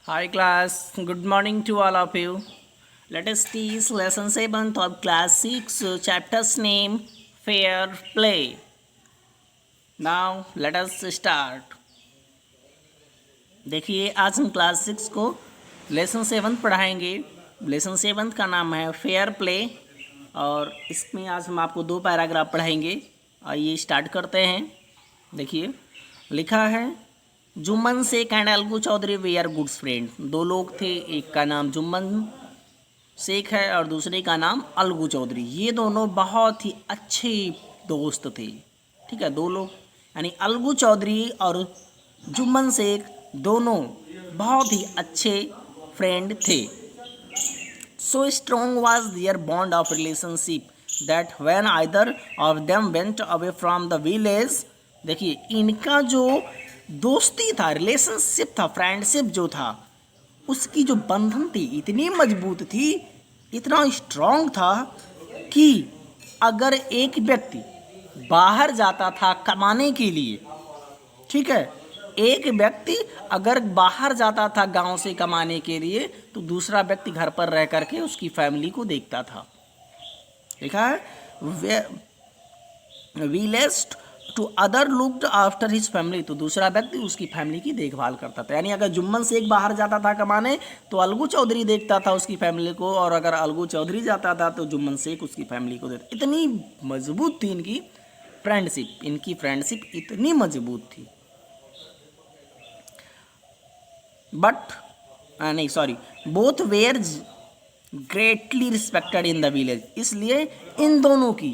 Hi class, good morning to all of you. Let us teach lesson 7th of class 6, chapter's name Fair Play. Now let us start. देखिए आज हम class 6 को lesson 7 पढ़ाएंगे। Lesson 7 का नाम है fair play और इसमें आज हम आपको 2 पैराग्राफ पढ़ाएंगे। आइए स्टार्ट करते हैं। देखिए लिखा है जुम्मन शेख एंड अलगू चौधरी वे आर गुड फ्रेंड। 2 लोग थे, एक का नाम जुम्मन शेख है और दूसरे का नाम अलगू चौधरी। ये दोनों बहुत ही अच्छे दोस्त थे। ठीक है, 2 लोग यानी अलगू चौधरी और जुम्मन शेख दोनों बहुत ही अच्छे फ्रेंड थे। So strong was there bond of relationship that when either of them went away from the village. देखिए इनका जो दोस्ती था, रिलेशनशिप था, फ्रेंडशिप जो था, उसकी जो बंधन थी इतनी मजबूत थी, इतना स्ट्रांग था कि अगर एक व्यक्ति बाहर जाता था कमाने के लिए, ठीक है, एक व्यक्ति अगर बाहर जाता था गांव से कमाने के लिए तो दूसरा व्यक्ति घर पर रह करके उसकी फैमिली को देखता था। देखा है विलेस्ट to other looked after his family, तो दूसरा व्यक्ति उसकी फैमिली की देखभाल करता था। यानी अगर जुम्मन शेख बाहर जाता था कमाने तो अलगू चौधरी देखता था उसकी फैमिली को, और अगर अलगू चौधरी जाता था तो जुम्मन शेख उसकी फैमिली को देखता। इतनी मजबूत थी इनकी फ्रेंडशिप इतनी मजबूत थी। बट नहीं sorry both were greatly respected in the village. इसलिए इन दोनों की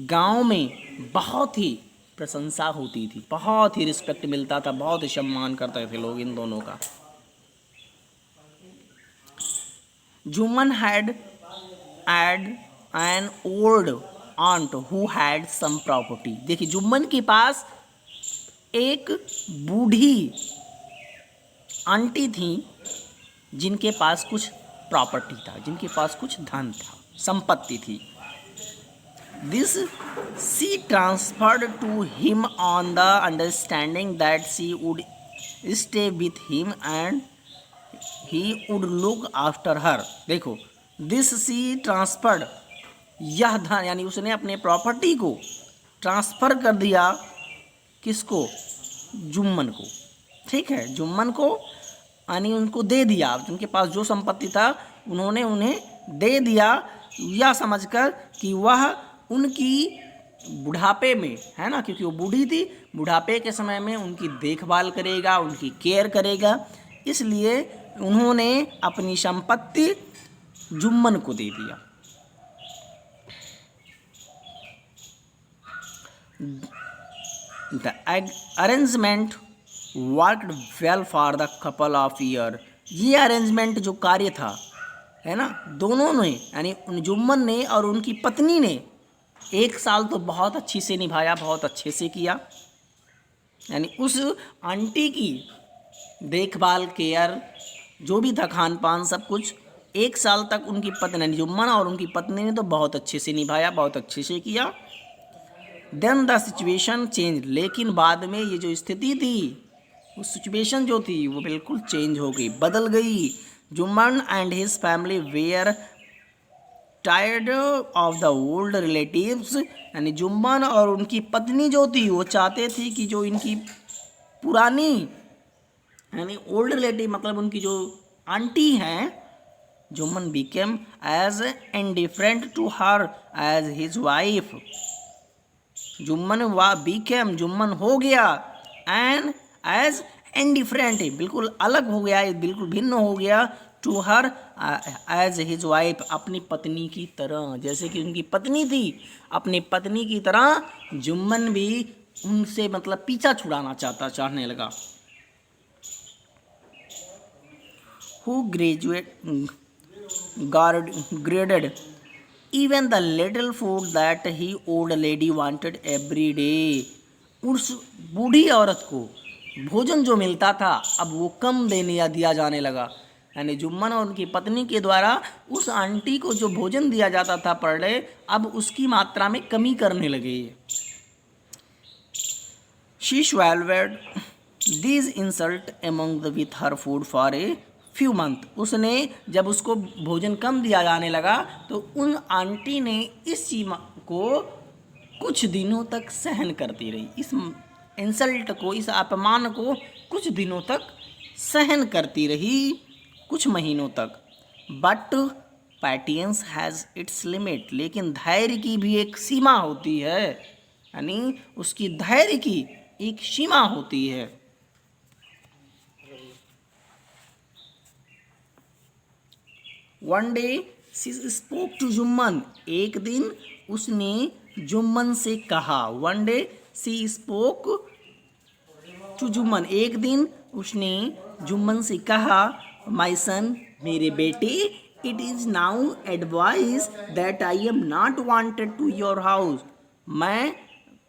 गांव में बहुत ही प्रशंसा होती थी, बहुत ही रिस्पेक्ट मिलता था, बहुत ही सम्मान करते थे लोग इन दोनों का। Jumman had an old aunt who had sum property. देखिए जुम्मन के पास एक बूढ़ी आंटी थी जिनके पास कुछ प्रॉपर्टी था, जिनके पास कुछ धन था, संपत्ति थी। This she transferred to him on the understanding that she would stay with him and he would look after her। देखो this she transferred, यह धन यानी उसने अपने प्रॉपर्टी को ट्रांसफ़र कर दिया किसको? जुम्मन को। ठीक है, जुम्मन को यानी उनको दे दिया, उनके पास जो संपत्ति था उन्होंने उन्हें दे दिया, यह समझकर कि वह उनकी बुढ़ापे में, है ना, क्योंकि वो बूढ़ी थी, बुढ़ापे के समय में उनकी देखभाल करेगा, उनकी केयर करेगा, इसलिए उन्होंने अपनी संपत्ति जुम्मन को दे दिया। The arrangement worked well for the couple of year. ये अरेंजमेंट जो कार्य था, है ना, दोनों ने यानी जुम्मन ने और उनकी पत्नी ने 1 साल तो बहुत अच्छी से निभाया, बहुत अच्छे से किया। यानी उस आंटी की देखभाल, केयर, जो भी था, खान पान, सब कुछ 1 साल तक उनकी पत्नी जुम्मन और उनकी पत्नी ने तो बहुत अच्छे से निभाया, बहुत अच्छे से किया। देन द सिचुएशन चेंज, लेकिन बाद में ये जो स्थिति थी, उस सिचुएशन जो थी वो बिल्कुल चेंज हो गई, बदल गई। Jumman and his family were tired of the old relatives. यानी जुम्मन और उनकी पत्नी जो थी वो चाहते थे कि जो इनकी पुरानी यानी ओल्ड रिलेटिव मतलब उनकी जो आंटी हैं, Jumman became as indifferent to her as his wife. Jumman हो गया एंड एज इंडिफरेंट, बिल्कुल अलग हो गया, बिल्कुल भिन्न हो गया, to her as his wife, अपनी पत्नी की तरह। जैसे कि उनकी पत्नी थी, अपनी पत्नी की तरह जुम्मन भी उनसे मतलब पीछा छुड़ाना चाहने लगा। Who graded even the little food that he old lady wanted every day। उस बूढ़ी औरत को भोजन जो मिलता था अब वो कम दिया जाने लगा। यानी जुम्मन और उनकी पत्नी के द्वारा उस आंटी को जो भोजन दिया जाता था पर डे, अब उसकी मात्रा में कमी करने लगे। She swallowed these insult among with her food for a few month, उसने जब उसको भोजन कम दिया जाने लगा तो उन आंटी ने इस सीमा को कुछ दिनों तक सहन करती रही, इस इंसल्ट को, इस अपमान को कुछ दिनों तक सहन करती रही, कुछ महीनों तक। बट पैटियंस हैज़ इट्स लिमिट, लेकिन धैर्य की भी एक सीमा होती है, यानी उसकी धैर्य की एक सीमा होती है। One day she spoke to Jumman, एक दिन उसने जुम्मन से कहा। One day she spoke to Jumman, एक दिन उसने जुम्मन से कहा, माय सन, मेरे बेटे, it is now advice that I am not wanted to your house.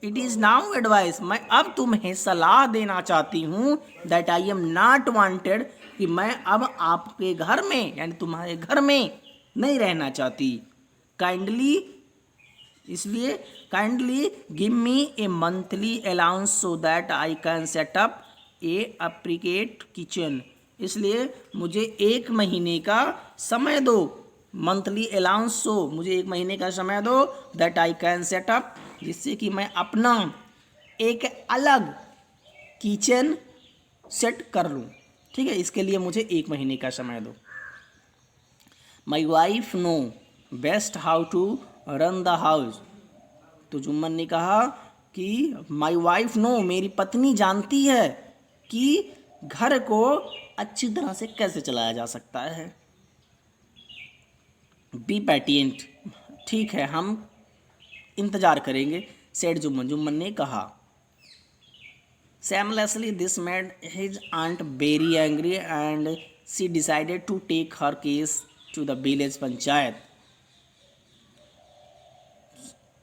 It is now advice, मैं अब तुम्हें सलाह देना चाहती हूँ, that I am not wanted, कि मैं अब आपके घर में, यानी तुम्हारे घर में नहीं रहना चाहती। काइंडली, इसलिए kindly give me a monthly allowance so that I can set up a separate kitchen, इसलिए मुझे 1 महीने का समय दो, मंथली अलाउंस, सो मुझे 1 महीने का समय दो, that I can set up, जिससे कि मैं अपना एक अलग किचन सेट कर लूँ। ठीक है, इसके लिए मुझे 1 महीने का समय दो। My wife know best how to run the house, तो जुम्मन ने कहा कि माई वाइफ नो, मेरी पत्नी जानती है कि घर को अच्छी तरह से कैसे चलाया जा सकता है। बी पैटियंट, ठीक है, हम इंतज़ार करेंगे, सेड जुम्मन, जुम्मन ने कहा। Shamelessly, this made his aunt very angry and she decided to take her case to the village panchayat.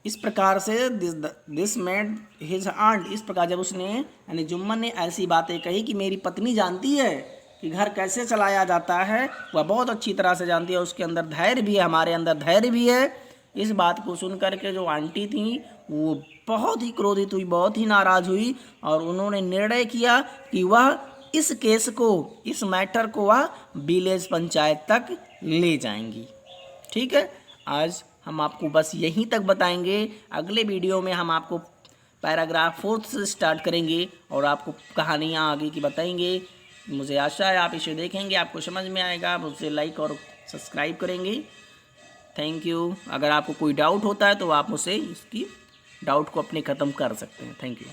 इस प्रकार से दिस मेड हिज आंट, इस प्रकार जब उसने, यानी जुम्मन ने ऐसी बातें कही कि मेरी पत्नी जानती है कि घर कैसे चलाया जाता है, वह बहुत अच्छी तरह से जानती है, उसके अंदर धैर्य भी है, हमारे अंदर धैर्य भी है। इस बात को सुन करके जो आंटी थी वो बहुत ही क्रोधित हुई, बहुत ही नाराज़ हुई, और उन्होंने निर्णय किया कि वह इस केस को, इस मैटर को वह विलेज पंचायत तक ले जाएंगी। ठीक है, आज हम आपको बस यहीं तक बताएंगे। अगले वीडियो में हम आपको पैराग्राफ 4 से स्टार्ट करेंगे और आपको कहानियाँ आगे की बताएंगे। मुझे आशा है आप इसे देखेंगे, आपको समझ में आएगा, आप उसे लाइक और सब्सक्राइब करेंगे। Thank you. अगर आपको कोई डाउट होता है तो आप मुझसे इसकी डाउट को अपने ख़त्म कर सकते हैं। Thank you.